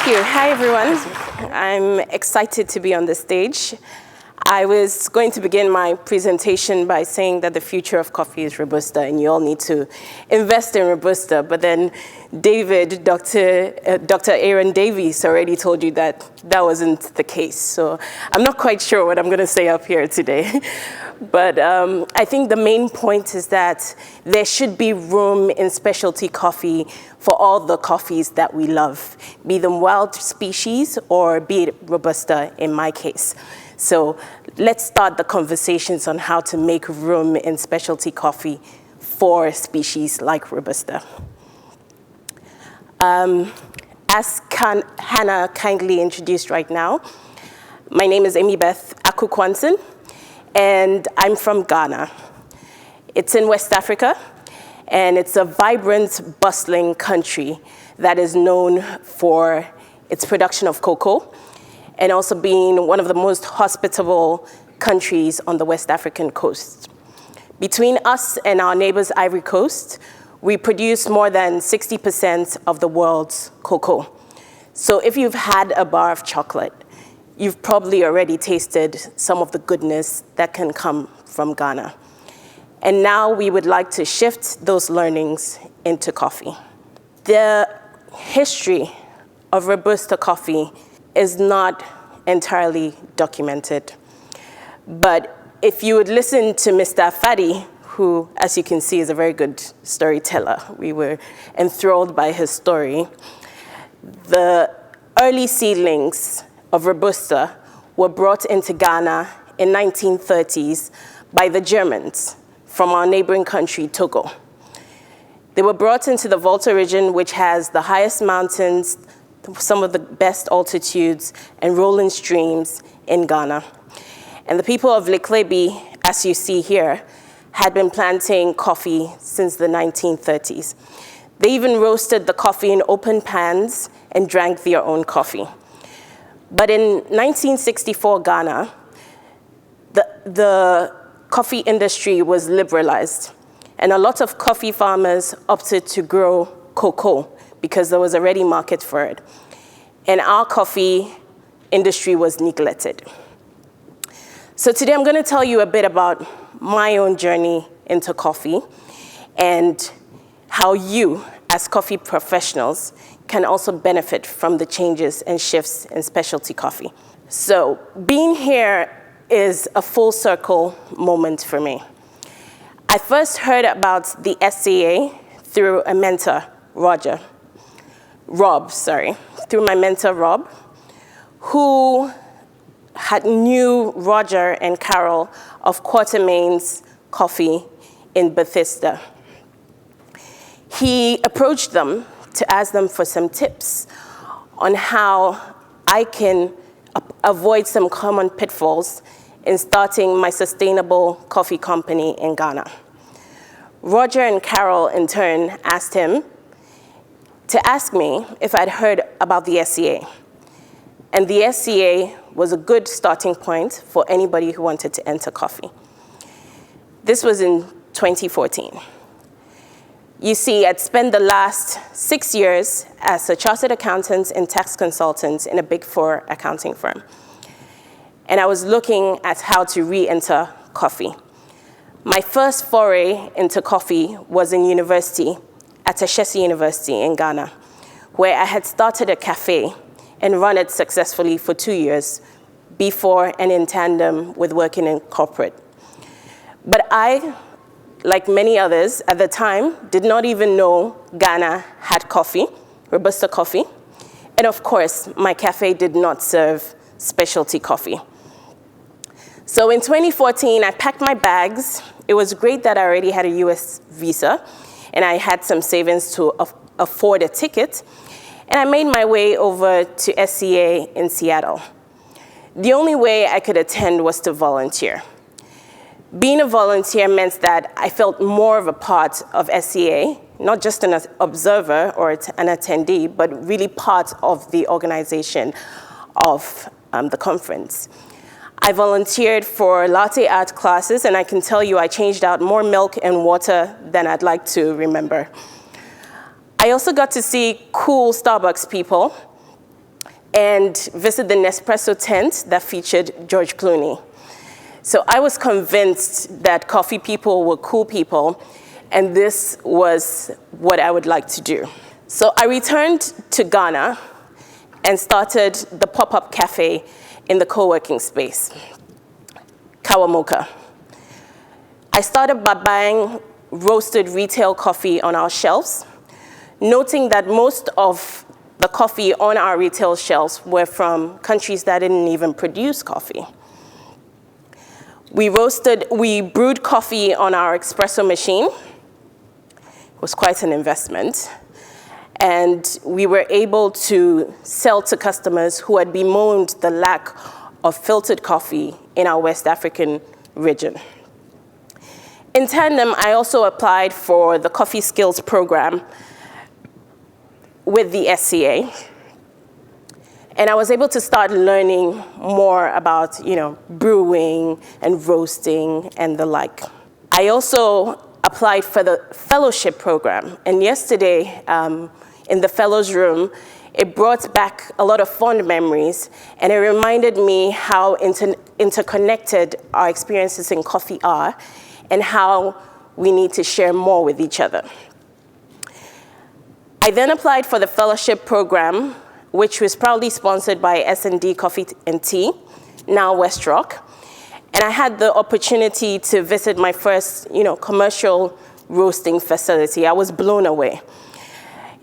Thank you. Hi, everyone. I'm excited to be on the stage. I was going to begin my presentation by saying that the future of coffee is Robusta, and you all need to invest in Robusta. But then David, Dr. Aaron Davies already told you that that wasn't the case. So I'm not quite sure what I'm going to say up here today. But I think the main point is that there should be room in specialty coffee for all the coffees that we love, be them wild species or be it Robusta in my case. So let's start the conversations on how to make room in specialty coffee for species like Robusta. As Hannah kindly introduced right now, my name is Emi-Beth Aku Quantson, and I'm from Ghana. It's in West Africa, and it's a vibrant, bustling country that is known for its production of cocoa, and also being one of the most hospitable countries on the West African coast. Between us and our neighbors, Ivory Coast, we produce more than 60% of the world's cocoa. So if you've had a bar of chocolate, you've probably already tasted some of the goodness that can come from Ghana. And now we would like to shift those learnings into coffee. The history of Robusta coffee is not entirely documented. But if you would listen to Mr. Fadi, who, as you can see, is a very good storyteller, we were enthralled by his story, the early seedlings of Robusta were brought into Ghana in 1930s by the Germans from our neighboring country, Togo. They were brought into the Volta region, which has the highest mountains, some of the best altitudes, and rolling streams in Ghana. And the people of Leklebi, as you see here, had been planting coffee since the 1930s. They even roasted the coffee in open pans and drank their own coffee. But in 1964 Ghana, the coffee industry was liberalized, and a lot of coffee farmers opted to grow cocoa because there was already market for it. And our coffee industry was neglected. So today I'm going to tell you a bit about my own journey into coffee and how you, as coffee professionals, can also benefit from the changes and shifts in specialty coffee. So being here is a full circle moment for me. I first heard about the SCA through a mentor, through my mentor, Rob, who knew Roger and Carol of Quartermain's Coffee in Bethesda. He approached them to ask them for some tips on how I can avoid some common pitfalls in starting my sustainable coffee company in Ghana. Roger and Carol, in turn, asked him to ask me if I'd heard about the SCA. And the SCA was a good starting point for anybody who wanted to enter coffee. This was in 2014. You see, I'd spent the last 6 years as a chartered accountant and tax consultant in a Big Four accounting firm. And I was looking at how to re-enter coffee. My first foray into coffee was in university, at Ashesi University in Ghana, where I had started a cafe and run it successfully for 2 years before and in tandem with working in corporate. But I, like many others at the time, did not even know Ghana had coffee, Robusta coffee. And of course, my cafe did not serve specialty coffee. So in 2014, I packed my bags. It was great that I already had a US visa, and I had some savings to afford a ticket. And I made my way over to SCA in Seattle. The only way I could attend was to volunteer. Being a volunteer meant that I felt more of a part of SCA, not just an observer or an attendee, but really part of the organization of the conference. I volunteered for latte art classes, and I can tell you I changed out more milk and water than I'd like to remember. I also got to see cool Starbucks people and visit the Nespresso tent that featured George Clooney. So I was convinced that coffee people were cool people, and this was what I would like to do. So I returned to Ghana and started the PopUp Cafe in the co-working space, Kawa Moka. I started by buying roasted retail coffee on our shelves, noting that most of the coffee on our retail shelves were from countries that didn't even produce coffee. We brewed coffee on our espresso machine. It was quite an investment. And we were able to sell to customers who had bemoaned the lack of filtered coffee in our West African region. In tandem, I also applied for the Coffee Skills program with the SCA. And I was able to start learning more about, brewing and roasting and the like. I also applied for the fellowship program. And yesterday, in the fellows room, it brought back a lot of fond memories, and it reminded me how interconnected our experiences in coffee are and how we need to share more with each other. I then applied for the fellowship program, which was proudly sponsored by S&D Coffee and Tea, now West Rock. And I had the opportunity to visit my first, commercial roasting facility. I was blown away.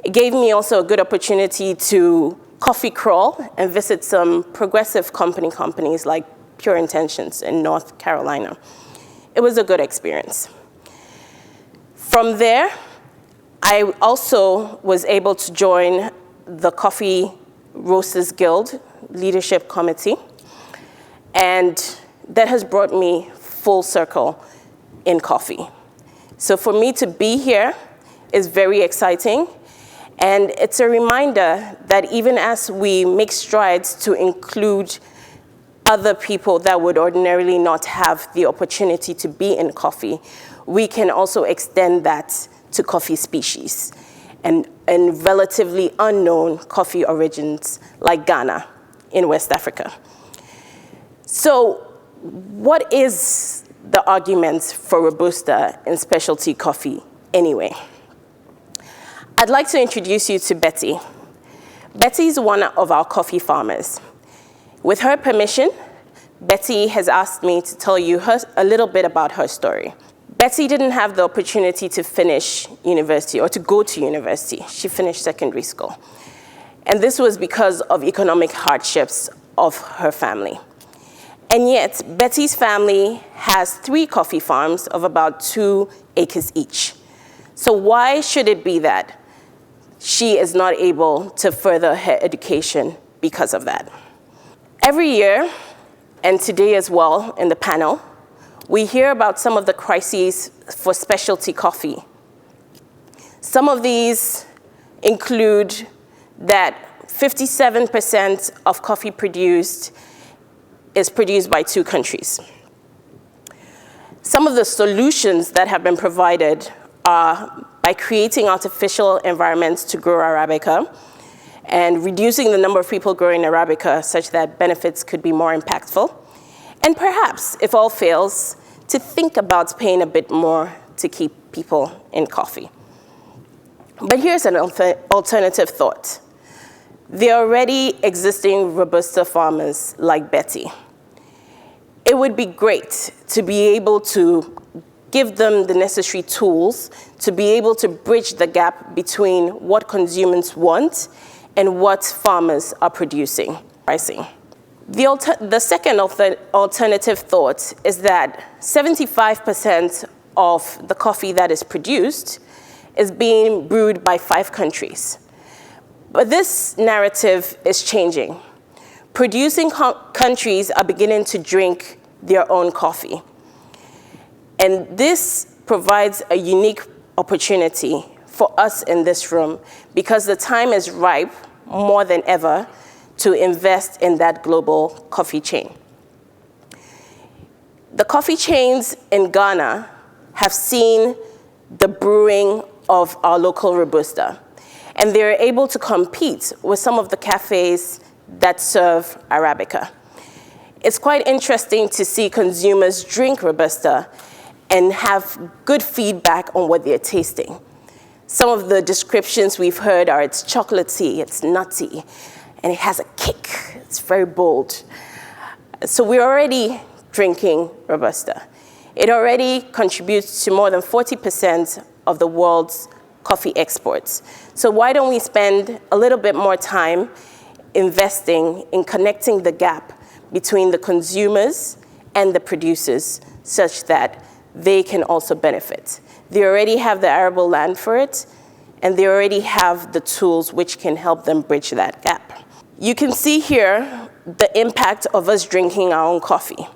It gave me also a good opportunity to coffee crawl and visit some progressive companies like Pure Intentions in North Carolina. It was a good experience. From there, I also was able to join the Coffee Roasters Guild Leadership Committee, and that has brought me full circle in coffee. So for me to be here is very exciting. And it's a reminder that even as we make strides to include other people that would ordinarily not have the opportunity to be in coffee, we can also extend that to coffee species and relatively unknown coffee origins like Ghana in West Africa. So what is the argument for Robusta in specialty coffee anyway? I'd like to introduce you to Betty. Betty is one of our coffee farmers. With her permission, Betty has asked me to tell you a little bit about her story. Betty didn't have the opportunity to finish university or to go to university. She finished secondary school. And this was because of economic hardships of her family. And yet, Betty's family has 3 coffee farms of about 2 acres each. So why should it be that she is not able to further her education because of that? Every year, and today as well in the panel, we hear about some of the crises for specialty coffee. Some of these include that 57% of coffee produced is produced by 2 countries. Some of the solutions that have been provided are by creating artificial environments to grow Arabica and reducing the number of people growing Arabica such that benefits could be more impactful. And perhaps, if all fails, to think about paying a bit more to keep people in coffee. But here's an alternative thought. There are already existing Robusta farmers like Betty. It would be great to be able to give them the necessary tools to be able to bridge the gap between what consumers want and what farmers are producing, pricing. The second alternative thought is that 75% of the coffee that is produced is being brewed by 5 countries. But this narrative is changing. Producing countries are beginning to drink their own coffee. And this provides a unique opportunity for us in this room because the time is ripe more than ever to invest in that global coffee chain. The coffee chains in Ghana have seen the brewing of our local Robusta, and they're able to compete with some of the cafes that serve Arabica. It's quite interesting to see consumers drink Robusta and have good feedback on what they're tasting. Some of the descriptions we've heard are it's chocolatey, it's nutty, and it has a kick. It's very bold. So we're already drinking Robusta. It already contributes to more than 40% of the world's coffee exports. So why don't we spend a little bit more time investing in connecting the gap between the consumers and the producers such that they can also benefit. They already have the arable land for it, and they already have the tools which can help them bridge that gap. You can see here the impact of us drinking our own coffee.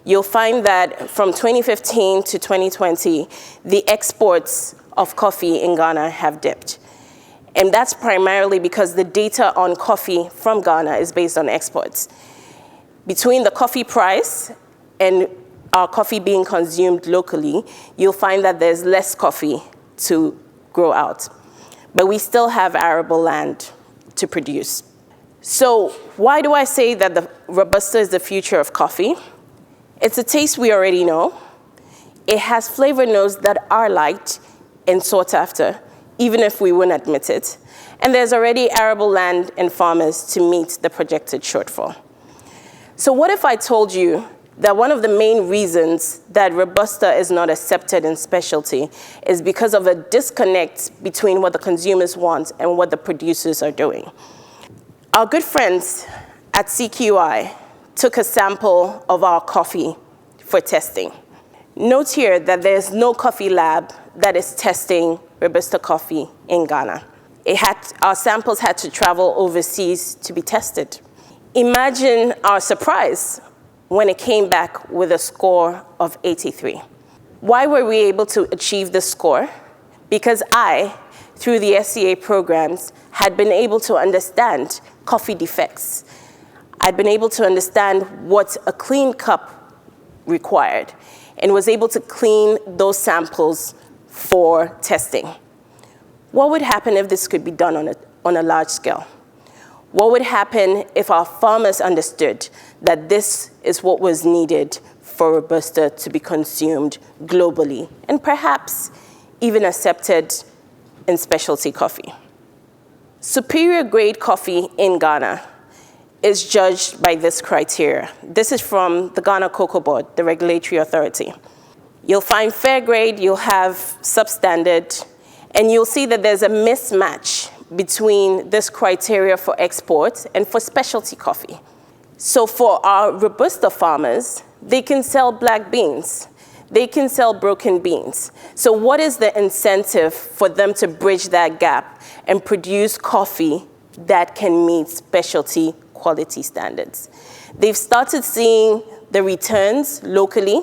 You'll find that from 2015 to 2020, the exports of coffee in Ghana have dipped. And that's primarily because the data on coffee from Ghana is based on exports. Between the coffee price and our coffee being consumed locally, you'll find that there's less coffee to grow out. But we still have arable land to produce. So why do I say that the Robusta is the future of coffee? It's a taste we already know. It has flavor notes that are liked and sought after, even if we wouldn't admit it. And there's already arable land and farmers to meet the projected shortfall. So what if I told you that one of the main reasons that Robusta is not accepted in specialty is because of a disconnect between what the consumers want and what the producers are doing? Our good friends at CQI took a sample of our coffee for testing. Note here that there's no coffee lab that is testing Robusta coffee in Ghana. Our samples had to travel overseas to be tested. Imagine our surprise when it came back with a score of 83. Why were we able to achieve this score? Because I, through the SCA programs, had been able to understand coffee defects. I'd been able to understand what a clean cup required and was able to clean those samples for testing. What would happen if this could be done on a large scale? What would happen if our farmers understood that this is what was needed for Robusta to be consumed globally and perhaps even accepted in specialty coffee? Superior grade coffee in Ghana is judged by this criteria. This is from the Ghana Cocoa Board, the regulatory authority. You'll find fair grade, you'll have substandard, and you'll see that there's a mismatch between this criteria for export and for specialty coffee. So for our Robusta farmers, they can sell black beans. They can sell broken beans. So what is the incentive for them to bridge that gap and produce coffee that can meet specialty quality standards? They've started seeing the returns locally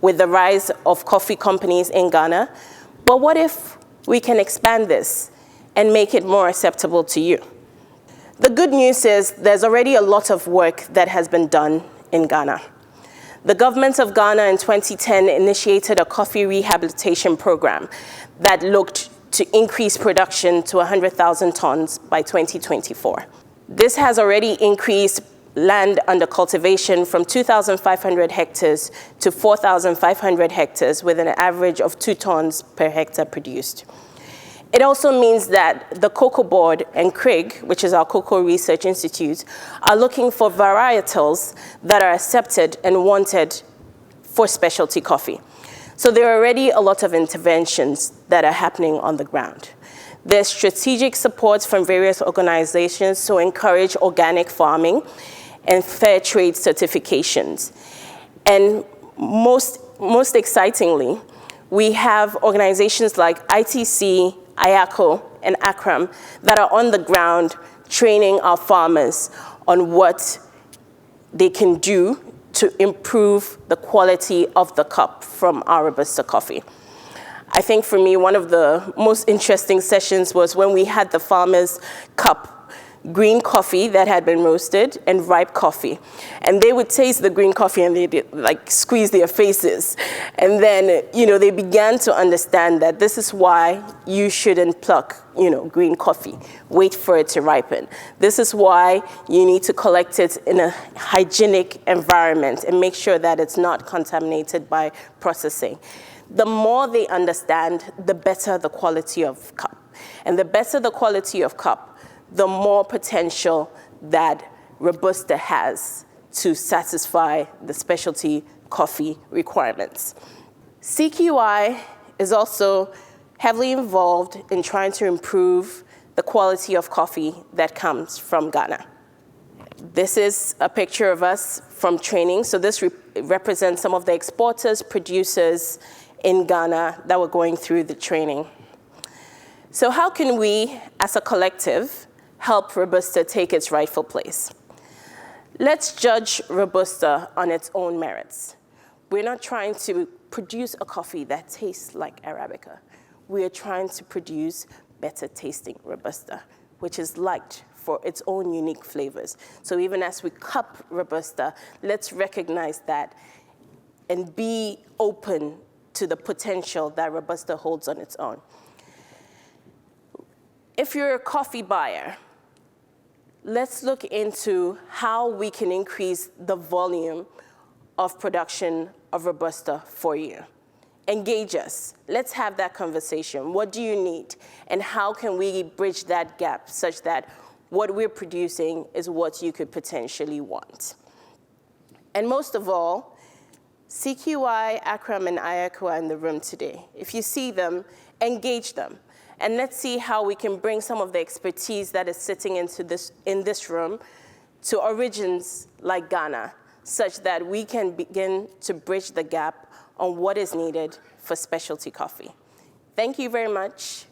with the rise of coffee companies in Ghana. But what if we can expand this and make it more acceptable to you? The good news is there's already a lot of work that has been done in Ghana. The government of Ghana in 2010 initiated a coffee rehabilitation program that looked to increase production to 100,000 tons by 2024. This has already increased land under cultivation from 2,500 hectares to 4,500 hectares with an average of 2 tons per hectare produced. It also means that the Cocoa Board and CRIG, which is our Cocoa Research Institute, are looking for varietals that are accepted and wanted for specialty coffee. So there are already a lot of interventions that are happening on the ground. There's strategic support from various organizations to encourage organic farming and fair trade certifications. And most excitingly, we have organizations like ITC, IACO, and ACRAM that are on the ground training our farmers on what they can do to improve the quality of the cup from our Robusta coffee. I think for me, one of the most interesting sessions was when we had the farmers' cup green coffee that had been roasted and ripe coffee. And they would taste the green coffee and they'd like squeeze their faces. And then, they began to understand that this is why you shouldn't pluck, green coffee. Wait for it to ripen. This is why you need to collect it in a hygienic environment and make sure that it's not contaminated by processing. The more they understand, the better the quality of cup. And the better the quality of cup, the more potential that Robusta has to satisfy the specialty coffee requirements. CQI is also heavily involved in trying to improve the quality of coffee that comes from Ghana. This is a picture of us from training. So this represents some of the exporters, producers in Ghana that were going through the training. So how can we, as a collective, help Robusta take its rightful place? Let's judge Robusta on its own merits. We're not trying to produce a coffee that tastes like Arabica. We are trying to produce better tasting Robusta, which is liked for its own unique flavors. So even as we cup Robusta, let's recognize that and be open to the potential that Robusta holds on its own. If you're a coffee buyer, let's look into how we can increase the volume of production of Robusta for you. Engage us. Let's have that conversation. What do you need? And how can we bridge that gap such that what we're producing is what you could potentially want? And most of all, CQI, Akram, and Ayaku are in the room today. If you see them, engage them. And let's see how we can bring some of the expertise that is sitting in this room to origins like Ghana, such that we can begin to bridge the gap on what is needed for specialty coffee. Thank you very much.